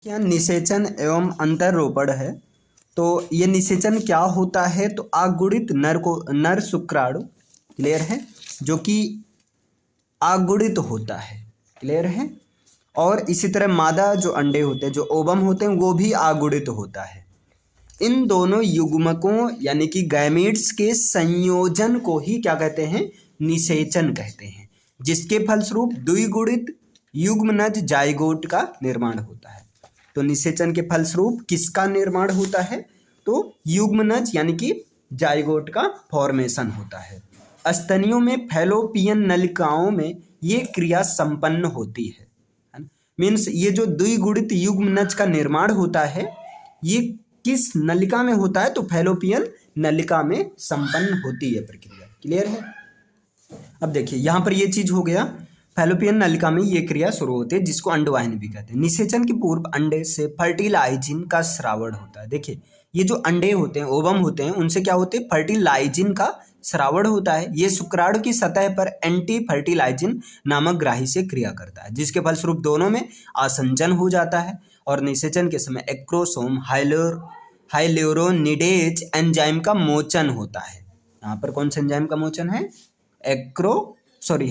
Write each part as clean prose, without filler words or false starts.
क्या निषेचन एवं अंतरोपण है। तो ये निषेचन क्या होता है, तो आगुणित नर शुक्राणु, क्लियर है, जो कि आगुणित होता है, क्लियर है। और इसी तरह मादा जो अंडे होते हैं, जो ओवम होते हैं, वो भी आगुणित होता है। इन दोनों युग्मकों यानी कि गैमीट्स के संयोजन को ही क्या कहते हैं, निषेचन कहते हैं, जिसके फलस्वरूप द्विगुणित युग्मनज जाइगोट का निर्माण होता है। तो निषेचन के फलस्वरूप किसका निर्माण होता है, तो युग्मनज यानी कि जाइगोट का फॉर्मेशन होता है। स्तनियों में फैलोपियन नलिकाओं में ये क्रिया संपन्न होती है। मीन्स ये जो द्विगुणित युग्मनज का निर्माण होता है, ये किस नलिका में होता है, तो फैलोपियन नलिका में संपन्न होती है प्रक्रिया, क्लियर है। अब देखिए यहाँ पर ये चीज हो गया, फैलोपियन नलिका में ये क्रिया शुरू होती है, जिसको अंडवाहिनी भी कहते हैं। निषेचन के पूर्व अंडे से फर्टिलाइजिन का स्रावण होता है। देखिए ये जो अंडे होते हैं, ओवम होते हैं, उनसे क्या होते हैं, फर्टिलाइजिन का स्रावण होता है। ये शुक्राणु की सतह पर एंटी फर्टिलाइजिन नामक ग्राही से क्रिया करता है, जिसके फलस्वरूप दोनों में आसंजन हो जाता है और निषेचन के समय एक्रोसोम हाइल्यूरोनिडेज एंजाइम का मोचन होता है। यहाँ पर कौन सा एंजाइम का मोचन है,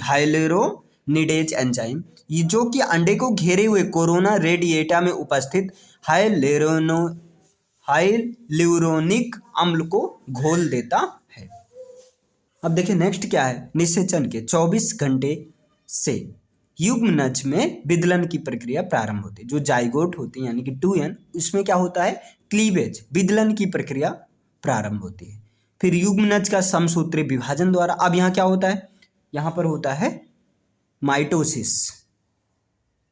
हाइल्यूरोनिडेज एंजाइम, ये जो कि अंडे को घेरे हुए कोरोना रेडिएटा में उपस्थित हाइल्यूरोनिक अम्ल को घोल देता है। अब देखिए नेक्स्ट क्या है, निषेचन के 24 घंटे से युग्मनज में विदलन की प्रक्रिया प्रारंभ होती है। जो जाइगोट होती है यानी कि 2n, इसमें क्या होता है, क्लीवेज, विदलन की प्रक्रिया प्रारंभ होती है। फिर युग्मनज का समसूत्री विभाजन द्वारा, अब यहाँ क्या होता है, यहाँ पर होता है माइटोसिस,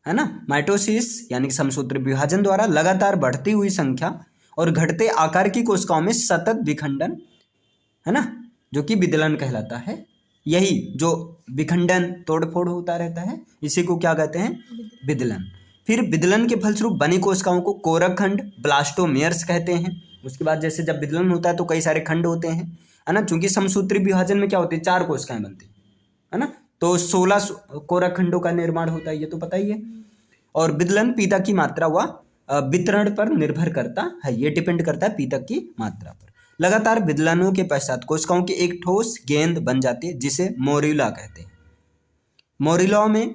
है ना। माइटोसिस यानी कि समसूत्री विभाजन द्वारा लगातार बढ़ती हुई संख्या और घटते आकार की कोशिकाओं में सतत विखंडन, है ना, जो कि विदलन कहलाता है। यही जो विखंडन तोड़फोड़ होता रहता है, इसी को क्या कहते हैं, विदलन। फिर विदलन के फलस्वरूप बनी कोशिकाओं को कोरक खंड, ब्लास्टोमेयर्स कहते हैं। उसके बाद जैसे जब विदलन होता है तो कई सारे खंड होते हैं, है ना, चूंकि समसूत्री विभाजन में क्या होती है, 4 कोशिकाएं बनती है ना, तो 16 कोरक खंडों का निर्माण होता है, ये तो पता ही है। और विदलन पीतक की मात्रा व वितरण पर निर्भर करता है, ये डिपेंड करता है पीतक की मात्रा पर। लगातार विदलनों के पश्चात कोशिकाओं की एक ठोस गेंद बन जाती है, जिसे मोरिला कहते हैं। मोरिलाओं में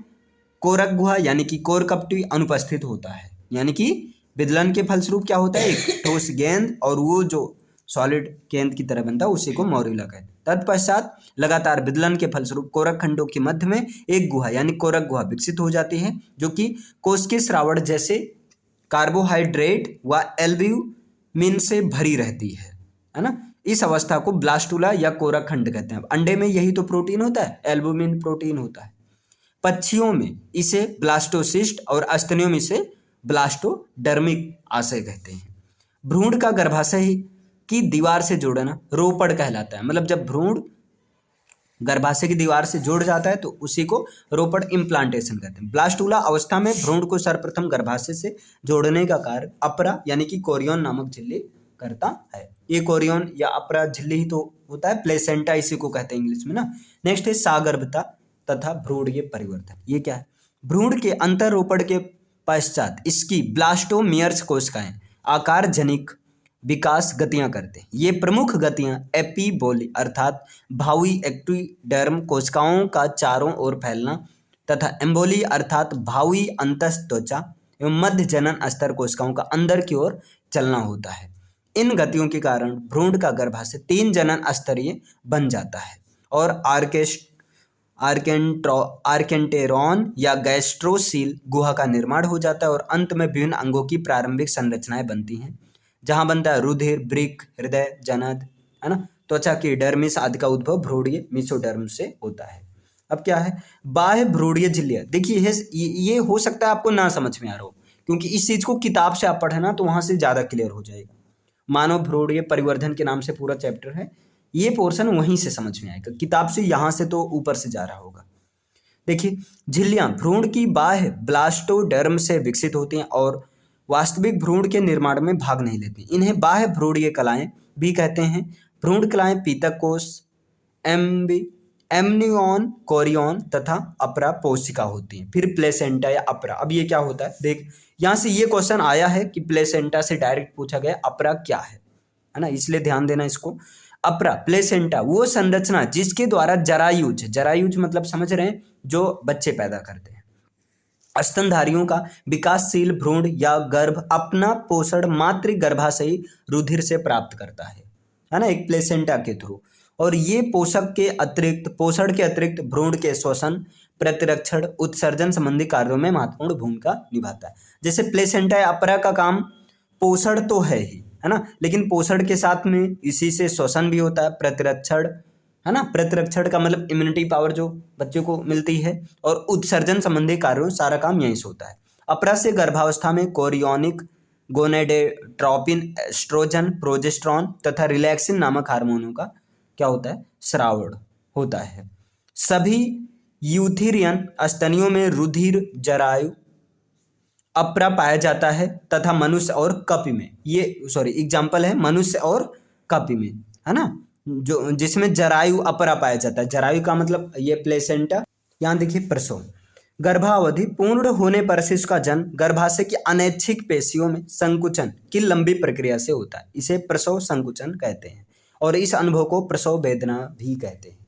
कोरक गुहा यानी कि कोरकपटी अनुपस्थित होता है, यानी कि विदलन के फलस्वरूप क्या होता है, एक ठोस गेंद, और वो जो सॉलिड गेंद की तरह बनता है उसी को मोरिला कहते हैं। तत्पश्चात लगातार विदलन के फलस्वरूप कोरक खंडों के मध्य में एक गुहा यानी कोरक गुहा विकसित हो जाती है, जो कि कोशिकीय स्रावण जैसे कार्बोहाइड्रेट व एल्ब्यूमिन से भरी रहती है ना। इस अवस्था को ब्लास्टुला या कोरक खंड कहते हैं। अंडे में यही तो प्रोटीन होता है, एल्ब्यूमिन प्रोटीन होता है। पक्षियों में इसे ब्लास्टोसिस्ट और स्तनियों में इसे ब्लास्टोडर्मिक आशय कहते हैं। भ्रूण का गर्भाशय की दीवार से जोड़ना रोपड़ कहलाता है। मतलब जब भ्रूण गर्भाशय की दीवार से जोड़ जाता है तो उसी को रोपड़ इम्प्लांटेशन कहते हैं। ब्लास्टुला अवस्था में भ्रूण को सर्वप्रथम गर्भाशय से जोड़ने का कार्य अपरा यानी कि कोरियन नामक झिल्ली करता है। ये कोरियन या अपरा झिल्ली ही तो होता है, प्लेसेंटा इसी को कहते हैं इंग्लिश में ना। नेक्स्ट है सागर्भता तथा भ्रूणीय परिवर्तन। ये क्या है, भ्रूण के अंतरोपण के पश्चात इसकी ब्लास्टोमियर्स कोशिकाएं आकार जनिक विकास गतियां करते हैं। ये प्रमुख गतियां एपीबोली अर्थात भावी एक्टोडर्म कोशिकाओं का चारों ओर फैलना तथा एम्बोली अर्थात भावी अंतःत्वचा एवं मध्य जनन स्तर कोशिकाओं का अंदर की ओर चलना होता है। इन गतियों के कारण भ्रूण का गर्भाशय 3 जनन स्तरीय बन जाता है और आर्केंटेरॉन या गैस्ट्रोसील गुहा का निर्माण हो जाता है और अंत में विभिन्न अंगों की प्रारंभिक संरचनाएं बनती हैं, जहां बनता है रुधिर, वृक्क, हृदय, जनन, है ना। त्वचा की डर्मिस आदि का उद्भव भ्रूणीय मेसोडर्म से होता है। अब क्या है, बाह्य भ्रूणीय झिल्लियां। देखिए ये हो सकता है आपको ना समझ में आ रहा हो, क्योंकि इस चीज को किताब से आप पढ़े ना तो वहां से ज्यादा क्लियर हो जाएगा। मानव भ्रूणीय परिवर्धन के नाम से पूरा चैप्टर है, ये पोर्शन वहीं से समझ में आएगा, किताब से यहाँ से तो ऊपर से जा रहा होगा। देखिए झिल्लियां भ्रूण की बाह्य ब्लास्टोडर्म से विकसित होती हैं और वास्तविक भ्रूण के निर्माण में भाग नहीं लेती। इन्हें बाह्य भ्रूणीय कलाएं भी कहते हैं। भ्रूण कलाएं पीतक कोश, एमनियन, कोरियन तथा अपरा पोशिका होती हैं। फिर प्लेसेंटा या अपरा। अब ये क्या होता है, देख यहाँ से ये क्वेश्चन आया है कि प्लेसेंटा से डायरेक्ट पूछा गया अपरा क्या है ना, इसलिए ध्यान देना इसको। अपरा प्लेसेंटा वो संरचना जिसके द्वारा जरायुज, जरायुज मतलब समझ रहे हैं, जो बच्चे पैदा करते हैं, स्तनधारियों का विकासशील भ्रूण या गर्भ अपना पोषण मातृ गर्भाशयी रुधिर से प्राप्त करता है ना, एक प्लेसेंटा के थ्रू। और ये पोषण के अतिरिक्त भ्रूण के श्वसन, प्रतिरक्षण, उत्सर्जन संबंधी कार्यों में महत्वपूर्ण भूमिका निभाता है। जैसे प्लेसेंटा अपरा का काम पोषण तो है ही, है ना, लेकिन पोषण के साथ में इसी से श्वसन भी होता है, प्रतिरक्षण, है ना, प्रतिरक्षण का मतलब इम्यूनिटी पावर जो बच्चे को मिलती है, और उत्सर्जन संबंधी कार्यों सारा काम यहीं से होता है। अपरा से गर्भावस्था में कोरियोनिक, गोनेडोट्रोपिन, एस्ट्रोजन, प्रोजेस्टेरॉन तथा रिलैक्सिन नामक हार्मोनों का क्या होता है, स्रावण होता है। सभी यूथेरियन स्तनियों में रुधिर जरायु अपरा पाया जाता है तथा मनुष्य और कपि में, ये एग्जाम्पल है मनुष्य और कपि में, है ना, जो जिसमें जरायु अपरा पाया जाता है। जरायु का मतलब ये प्लेसेंटा। यहाँ देखिए प्रसव, गर्भावधि पूर्ण होने पर शिशु का जन्म गर्भाशय की अनैच्छिक पेशियों में संकुचन की लंबी प्रक्रिया से होता है, इसे प्रसव संकुचन कहते हैं, और इस अनुभव को प्रसव वेदना भी कहते हैं।